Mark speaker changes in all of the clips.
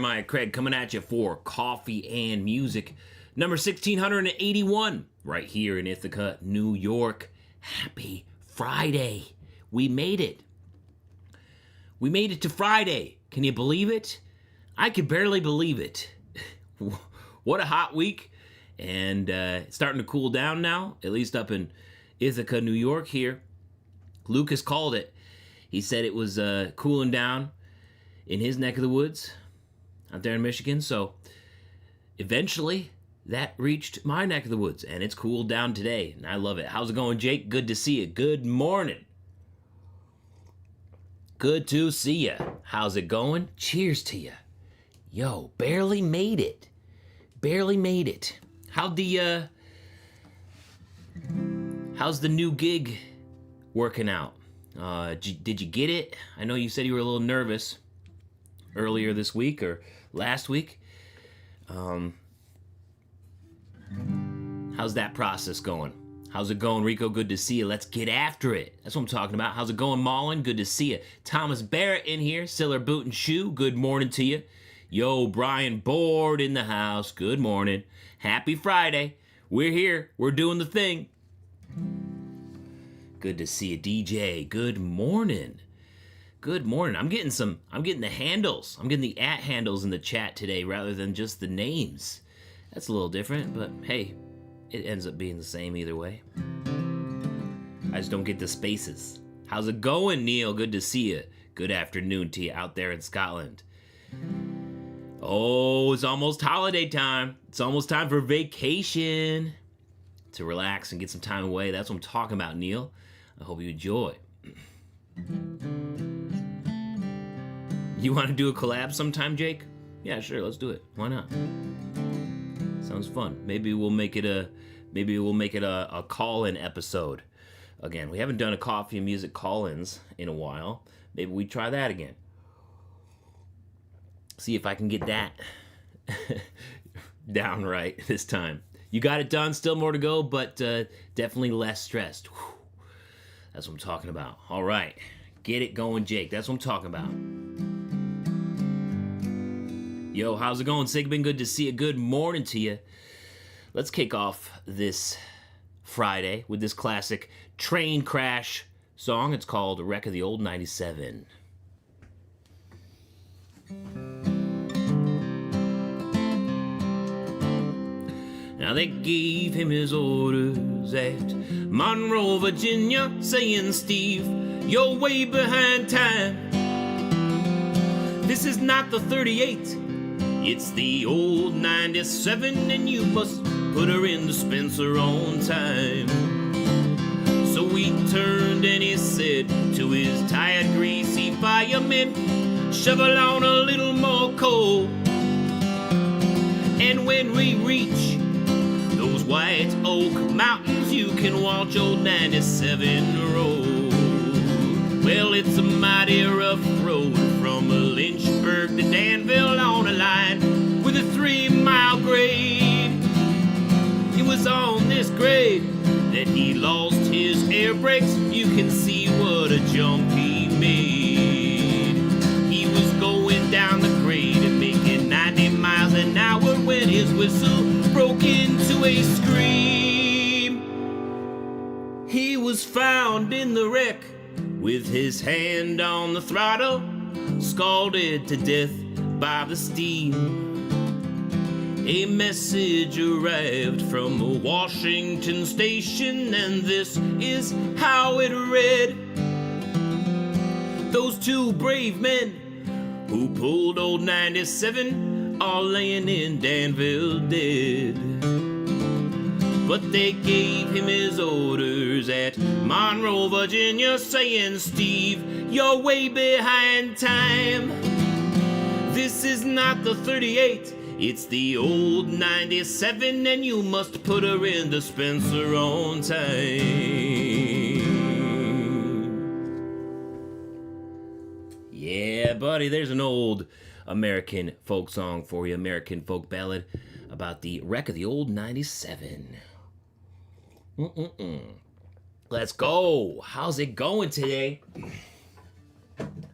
Speaker 1: Jeremiah Craig coming at you for Coffee and Music, number 1681, right here in Ithaca, New York. Happy Friday. We made it. We made it to Friday. Can you believe it? I can barely believe it. What a hot week. And it's starting to cool down now, at least up in Ithaca, New York here. Lucas called it. He said it was cooling down in his neck of the woods out there in Michigan. So eventually that reached my neck of the woods, and it's cooled down today, and I love it. How's it going, Jake? Good to see you. Good morning. Good to see you. How's it going? Cheers to you. Yo, barely made it. Barely made it. How's the new gig working out? Did you get it? I know you said you were a little nervous earlier this week or last week. How's that process going? How's it going, Rico? Good to see you. Let's get after it. That's what I'm talking about. How's it going, Mullen? Good to see you. Thomas Barrett in here. Siller Boot and Shoe. Good morning to you. Yo, Brian Board in the house. Good morning. Happy Friday. We're here. We're doing the thing. Good to see you, DJ. Good morning. Good morning. I'm getting the handles. I'm getting the @ handles in the chat today rather than just the names. That's a little different, but hey, it ends up being the same either way. I just don't get the spaces. How's it going, Neil? Good to see you. Good afternoon to you out there in Scotland. Oh, it's almost holiday time. It's almost time for vacation. To relax and get some time away. That's what I'm talking about, Neil. I hope you enjoy. You want to do a collab sometime, Jake? Yeah, sure, let's do it. Why not? Sounds fun. Maybe we'll make it a call-in episode. Again, we haven't done a coffee and music call-ins in a while. Maybe we try that again. See if I can get that down right this time. You got it done. Still more to go, but definitely less stressed. Whew. That's what I'm talking about. All right. Get it going, Jake. That's what I'm talking about. Yo, how's it going, Sigbin? Good to see you. Good morning to you. Let's kick off this Friday with this classic train crash song. It's called Wreck of the Old 97. Now they gave him his orders at Monroe, Virginia, saying, Steve, you're way behind time. This is not the 38, it's the old 97, and you must put her in the dispenser on time. So he turned and he said to his tired, greasy firemen, shovel on a little more coal. And when we reach those White Oak Mountains, you can watch old 97 road. Well, it's a mighty rough road from Lynchburg to Danville on a line with a 3-mile grade. It was on this grade that he lost his air brakes. You can see what a jump he made. He was going down the grade and making 90 miles an hour when his whistle broke into a scream. He was found in the wreck with his hand on the throttle, scalded to death by the steam. A message arrived from Washington Station, and this is how it read. Those two brave men who pulled old 97 are laying in Danville dead. But they gave him his orders at Monroe, Virginia, saying, Steve, you're way behind time. This is not the 38, it's the old 97, and you must put her in the dispenser on time. Yeah, buddy, there's an old American folk song for you, American folk ballad about the wreck of the old 97. Let's go. How's it going today?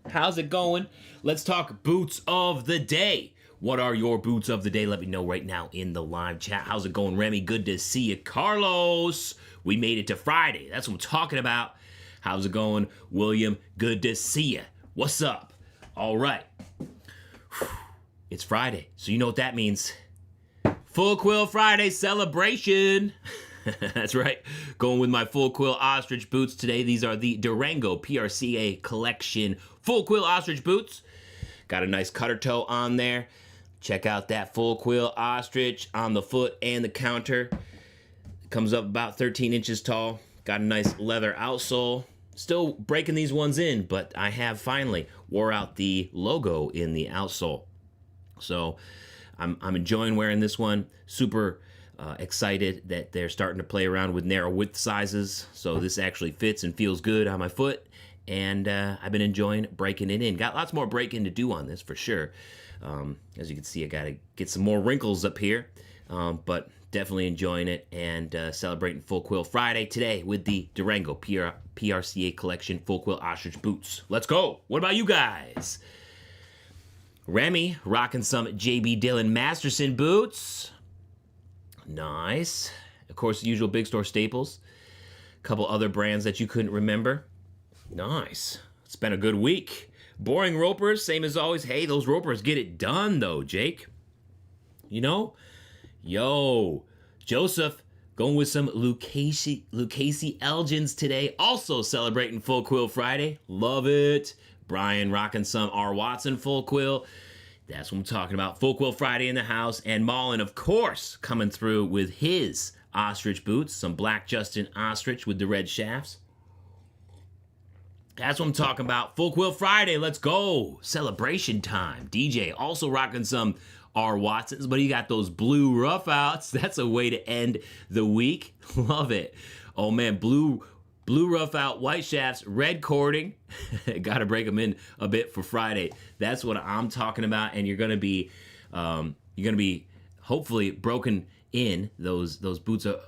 Speaker 1: How's it going? Let's talk boots of the day. What are your boots of the day? Let me know right now in the live chat. How's it going, Remy? Good to see you. Carlos, we made it to Friday. That's what I'm talking about. How's it going, William? Good to see you. What's up? All right. It's Friday, so you know what that means. Full Quill Friday celebration. That's right. Going with my full quill ostrich boots today. These are the Durango PRCA collection full quill ostrich boots. Got a nice cutter toe on there. Check out that full quill ostrich on the foot and the counter. Comes up about 13 inches tall. Got a nice leather outsole. Still breaking these ones in, but I have finally wore out the logo in the outsole. So I'm enjoying wearing this one. Super excited that they're starting to play around with narrow width sizes. So this actually fits and feels good on my foot. And I've been enjoying breaking it in. Got lots more break-in to do on this for sure. As you can see, I got to get some more wrinkles up here. But definitely enjoying it and celebrating Full Quill Friday today with the Durango PRCA collection Full Quill Ostrich boots. Let's go. What about you guys? Remy rocking some JB Dillon Masterson boots. Nice. Of course, the usual big store staples. A couple other brands that you couldn't remember. Nice. It's been a good week. Boring ropers, same as always. Hey, those ropers get it done, though, Jake. You know? Yo, Joseph going with some Lucchese Elgins today. Also celebrating Full Quill Friday. Love it. Brian rocking some R. Watson Full Quill. That's what I'm talking about. Full Quill Friday in the house. And Mullen, of course, coming through with his ostrich boots. Some Black Justin ostrich with the red shafts. That's what I'm talking about. Full Quill Friday. Let's go. Celebration time. DJ also rocking some R. Watsons, but he got those blue rough outs. That's a way to end the week. Love it. Oh, man. Blue rough out, white shafts, red cording. Got to break them in a bit for Friday. That's what I'm talking about. And you're going to be hopefully broken in. Those boots will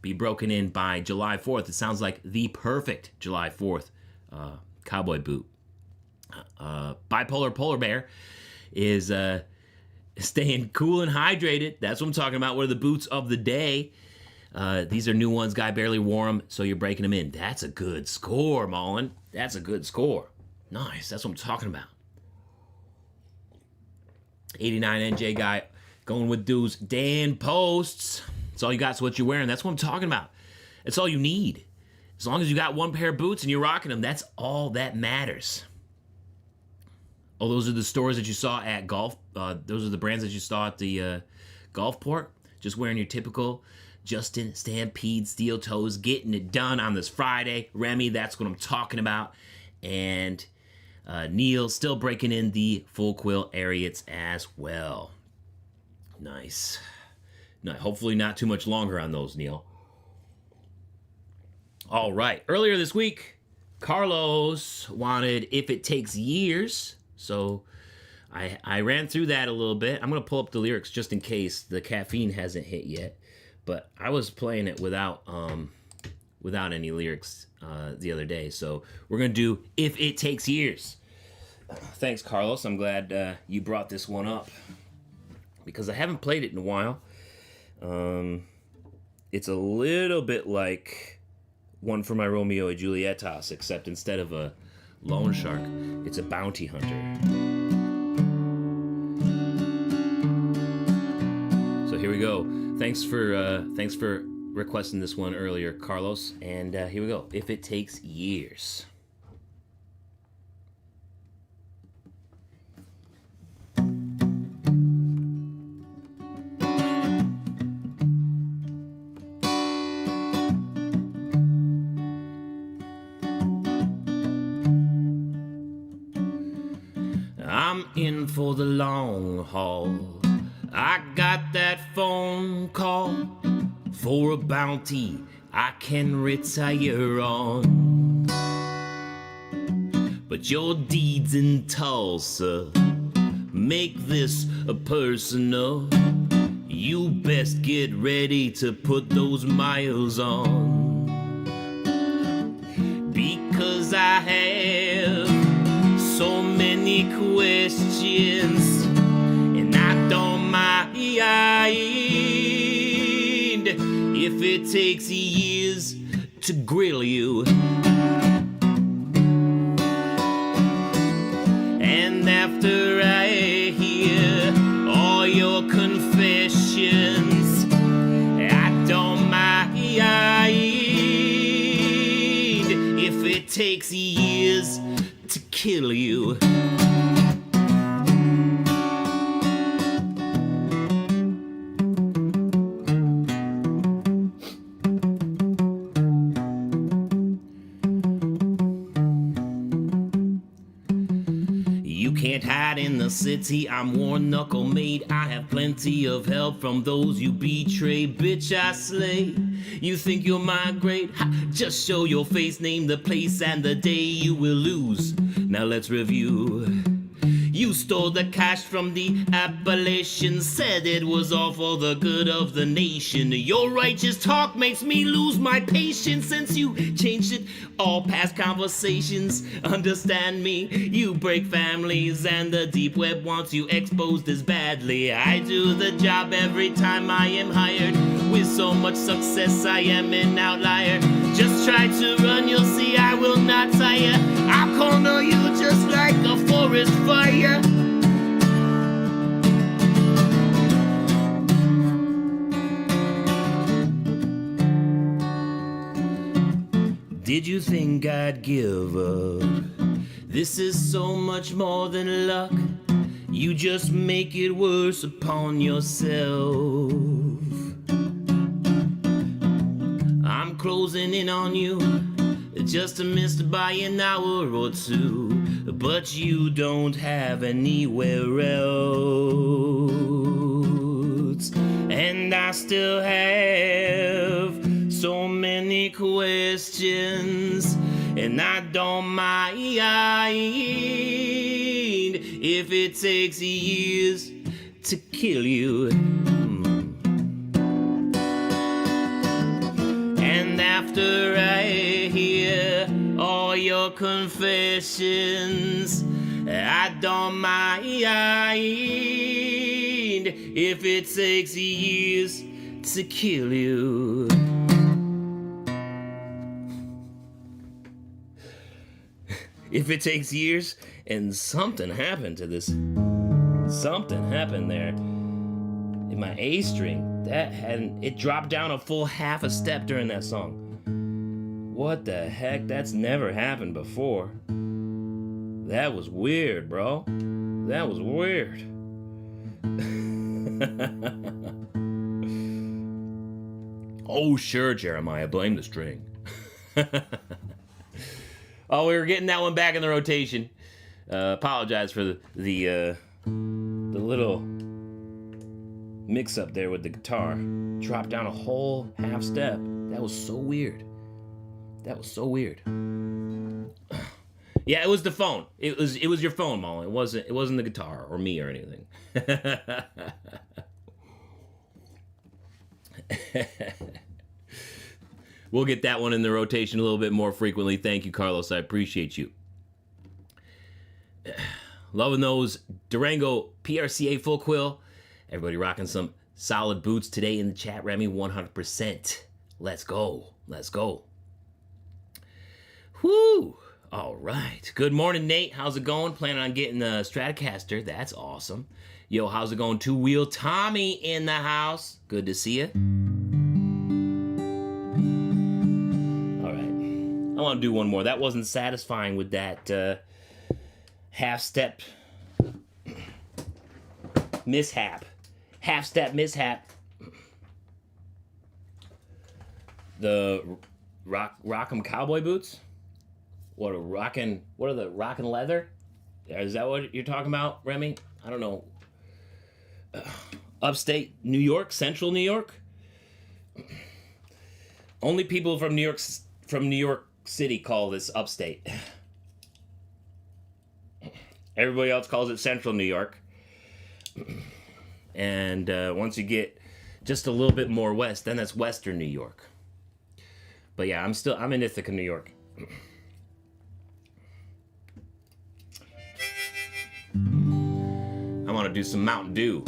Speaker 1: be broken in by July 4th. It sounds like the perfect July 4th cowboy boot. Bipolar Polar Bear is staying cool and hydrated. That's what I'm talking about. What are the boots of the day? These are new ones. Guy barely wore them, so you're breaking them in. That's a good score, Mullen. That's a good score. Nice. That's what I'm talking about. 89 NJ guy going with dudes. Dan Posts. That's all you got. So what you're wearing. That's what I'm talking about. That's all you need. As long as you got one pair of boots and you're rocking them, that's all that matters. Oh, those are the stores that you saw at golf. Those are the brands that you saw at the golf port. Just wearing your typical Justin Stampede steel toes, getting it done on this Friday. Remy, that's what I'm talking about. And Neil still breaking in the Full Quill Ariats as well. Nice. Hopefully not too much longer on those, Neil. All right. Earlier this week, Carlos wanted If It Takes Years. So I ran through that a little bit. I'm going to pull up the lyrics just in case the caffeine hasn't hit yet. But I was playing it without any lyrics the other day. So we're going to do If It Takes Years. Thanks, Carlos. I'm glad you brought this one up. Because I haven't played it in a while. It's a little bit like One for My Romeo and Juliet toss, except instead of a loan shark, it's a bounty hunter. So here we go. Thanks for requesting this one earlier, Carlos. And here we go. If It Takes Years. I'm in for the long haul. I got that phone call for a bounty I can retire on. But your deeds in Tulsa make this a personal. You best get ready to put those miles on. Because I have so many questions, and I it takes years to grill you. And after I hear all your confessions, I don't mind if it takes years to kill you. You can't hide in the city, I'm worn knuckle made. I have plenty of help from those you betray. Bitch, I slay. You think you'll migrate? Ha, just show your face, name the place and the day you will lose. Now let's review. You stole the cash from the Appalachians, said it was all for the good of the nation. Your righteous talk makes me lose my patience since you changed it all past conversations. Understand me, you break families and the deep web wants you exposed as badly. I do the job every time I am hired. With so much success I am an outlier. Just try to run, you'll see I will not tire. I'll corner you just like a forest fire. Did you think I'd give up? This is so much more than luck. You just make it worse upon yourself. I'm closing in on you, just missed by an hour or two, but you don't have anywhere else. And I still have so many questions, and I don't mind if it takes years to kill you. And after I hear all your confessions, I don't mind if it takes years to kill you. If it takes years, and something happened to this. Something happened there in my A string. It dropped down a full half a step during that song. What the heck? That's never happened before. That was weird, bro. That was weird. Oh, sure, Jeremiah, blame the string. Oh, we were getting that one back in the rotation. Apologize for the little mix-up there with the guitar. Dropped down a whole half step. That was so weird. That was so weird. Yeah, it was the phone. It was your phone, Mullen. It wasn't the guitar or me or anything. We'll get that one in the rotation a little bit more frequently. Thank you, Carlos. I appreciate you. Loving those Durango PRCA full quill. Everybody rocking some solid boots today in the chat, Remy. 100%. Let's go. Let's go. Whoo. All right. Good morning, Nate. How's it going? Planning on getting the Stratocaster. That's awesome. Yo, how's it going? Two Wheel Tommy in the house. Good to see you. I want to do one more. That wasn't satisfying with that half-step mishap. Half-step mishap. The Rock'em cowboy boots? What are the rockin' leather? Is that what you're talking about, Remy? I don't know. Upstate New York? Central New York? Only people from New York City call this upstate. Everybody else calls it Central New York. And once you get just a little bit more west, then that's Western New York. But yeah, I'm in Ithaca, New York. I want to do some Mountain Dew.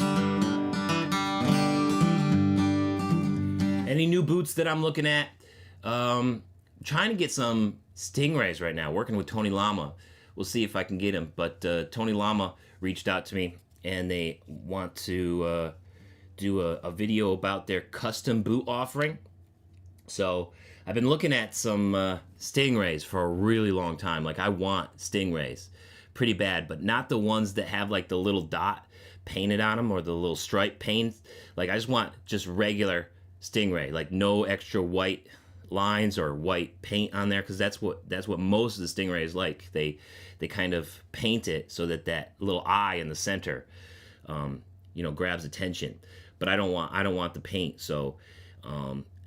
Speaker 1: Any new boots that I'm looking at? Trying to get some Stingrays right now. Working with Tony Lama. We'll see if I can get them. But Tony Lama reached out to me, and they want to do a video about their custom boot offering. So I've been looking at some Stingrays for a really long time. Like, I want Stingrays pretty bad, but not the ones that have like the little dot painted on them or the little stripe paint. Like, I just want just regular Stingray, like no extra white lines or white paint on there, because that's what most of the Stingrays like. They kind of paint it so that little eye in the center, grabs attention. But I don't want the paint. So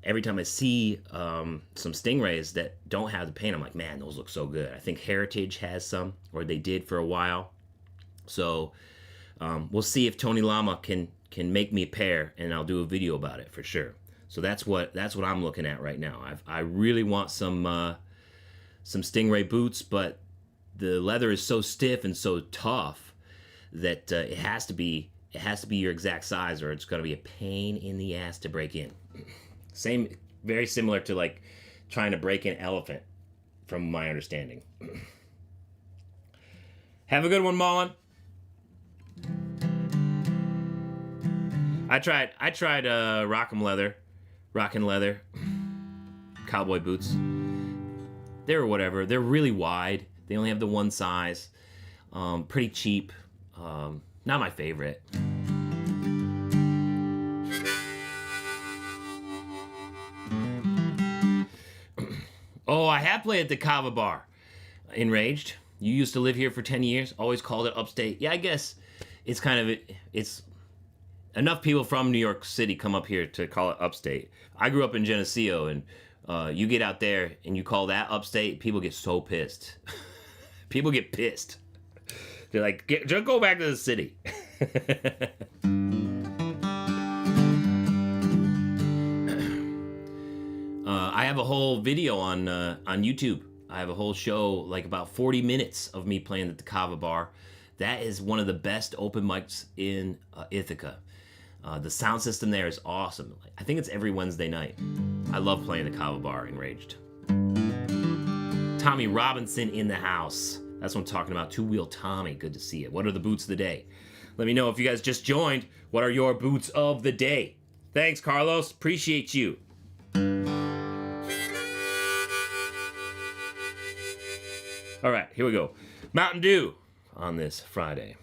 Speaker 1: every time I see some Stingrays that don't have the paint, I'm like, man, those look so good. I think Heritage has some, or they did for a while. So we'll see if Tony Lama can make me a pair, and I'll do a video about it for sure. So that's what I'm looking at right now. I really want some Stingray boots, but the leather is so stiff and so tough that it has to be your exact size, or it's going to be a pain in the ass to break in. Very similar to like trying to break an elephant, from my understanding. Have a good one, Mullen. I tried rockin' leather cowboy boots. They're whatever. They're really wide. They only have the one size. Pretty cheap. Not my favorite. Oh, I have played at the Kava Bar. Enraged. You used to live here for 10 years. Always called it upstate. Yeah, I guess it's enough people from New York City come up here to call it upstate. I grew up in Geneseo, and you get out there and you call that upstate, people get so pissed. People get pissed. They're like, just go back to the city. I have a whole video on YouTube. I have a whole show, like about 40 minutes of me playing at the Kava Bar. That is one of the best open mics in Ithaca. The sound system there is awesome. I think it's every Wednesday night. I love playing the Kava Bar, Enraged. Tommy Robinson in the house. That's what I'm talking about. Two-wheel Tommy. Good to see you. What are the boots of the day? Let me know if you guys just joined. What are your boots of the day? Thanks, Carlos. Appreciate you. All right, here we go. Mountain Dew on this Friday.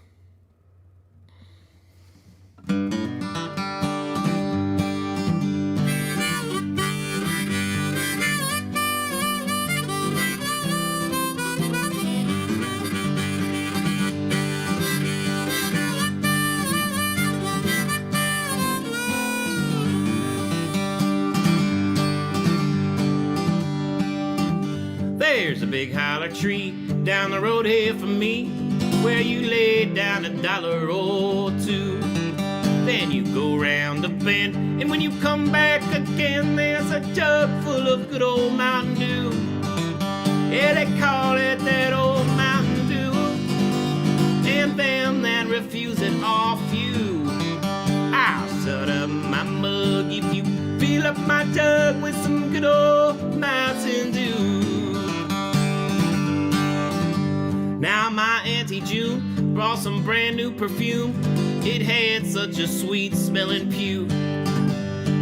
Speaker 1: There's a big holler tree down the road here for me, where you lay down $1 or two. Then you go round the bend, and when you come back again, there's a jug full of good old Mountain Dew. Yeah, they call it that old Mountain Dew. And them that refuse it off you, I'll shut up my mug if you fill up my jug with some good old Mountain Dew. Now my Auntie June brought some brand new perfume. It had such a sweet smelling pew.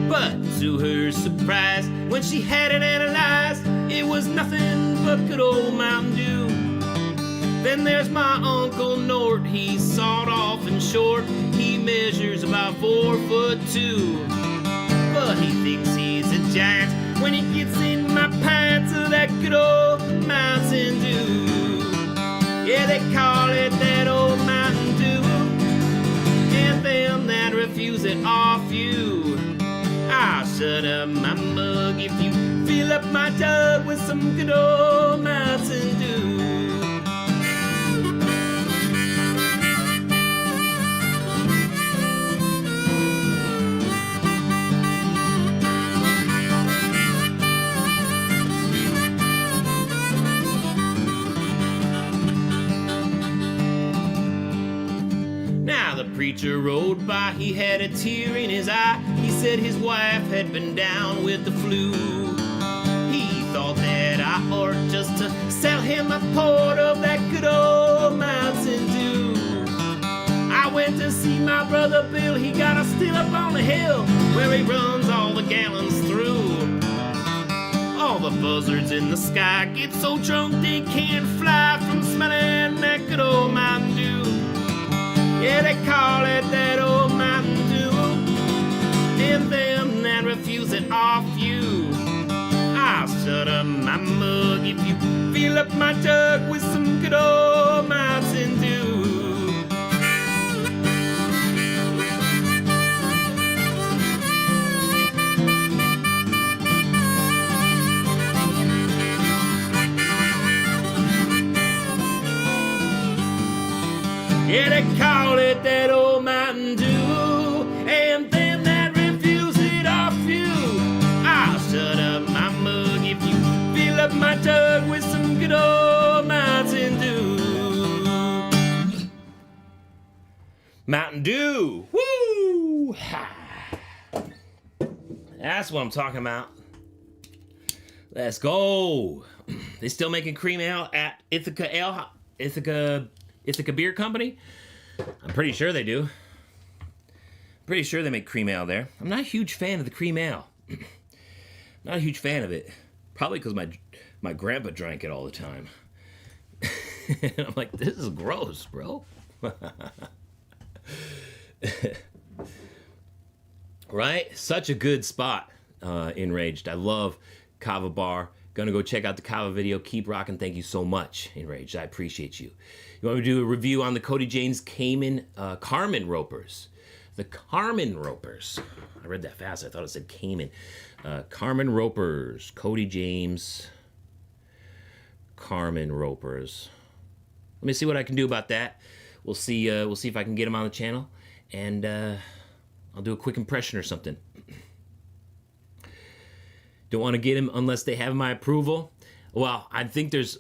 Speaker 1: But to her surprise, when she had it analyzed, it was nothing but good old Mountain Dew. Then there's my Uncle Nort. He's sawed off and short. He measures about 4'2". But he thinks he's a giant when he gets in my pints of that good old Mountain Dew. Yeah, they call it that old Mountain Dew. And them that refuse it off you, I'll shut up my mug if you fill up my jug with some good old Mountain Dew. preacher rode by, he had a tear in his eye. He said his wife had been down with the flu. He thought that I ought just to sell him a quart of that good old Mountain Dew. I went to see my brother Bill, he got a still up on the hill where he runs all the gallons through. All the buzzards in the sky get so drunk they can't fly from smelling that good old Mountain Dew. Yeah, they call it that old Mountain Dew, and them that refuse it off you. I'll shut up my mug if you fill up my jug with some good old Mountain Dew. Yeah, they call it that old Mountain Dew, and them that refuse it off you. I'll shut up my mug if you fill up my jug with some good old Mountain Dew. Mountain Dew, woo! That's what I'm talking about. Let's go. They still making cream ale at Ithaca Beer Company? I'm pretty sure they do. Pretty sure they make cream ale there. I'm not a huge fan of the cream ale. Not a huge fan of it. Probably because my grandpa drank it all the time. I'm like, this is gross, bro. Right? Such a good spot, Enraged. I love Kava Bar. Gonna go check out the Kava video. Keep rocking. Thank you so much, Enraged. I appreciate you. You want me to do a review on the Cody James Carmen Ropers? The Carmen Ropers. I read that fast. I thought it said Cayman. Carmen Ropers. Cody James Carmen Ropers. Let me see what I can do about that. We'll see if I can get them on the channel, and I'll do a quick impression or something. Don't want to get them unless they have my approval. Well, I think there's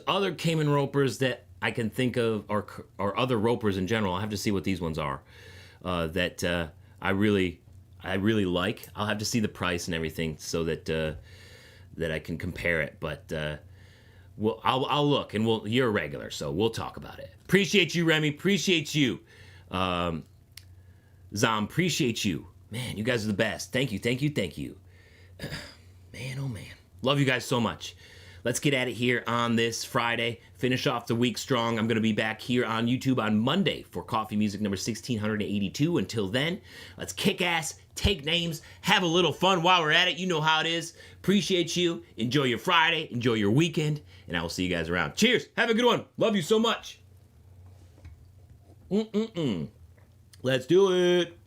Speaker 1: other Cayman Ropers that I can think of, or other Ropers in general. I'll have to see what these ones are that I really like. I'll have to see the price and everything so that I can compare it. But I'll look, and you're a regular, so we'll talk about it. Appreciate you, Remy. Appreciate you, Zom. Appreciate you, man. You guys are the best. Thank you. Man, oh man. Love you guys so much. Let's get at it here on this Friday. Finish off the week strong. I'm going to be back here on YouTube on Monday for Coffee Music number 1682. Until then, let's kick ass, take names, have a little fun while we're at it. You know how it is. Appreciate you. Enjoy your Friday. Enjoy your weekend. And I will see you guys around. Cheers. Have a good one. Love you so much. Let's do it.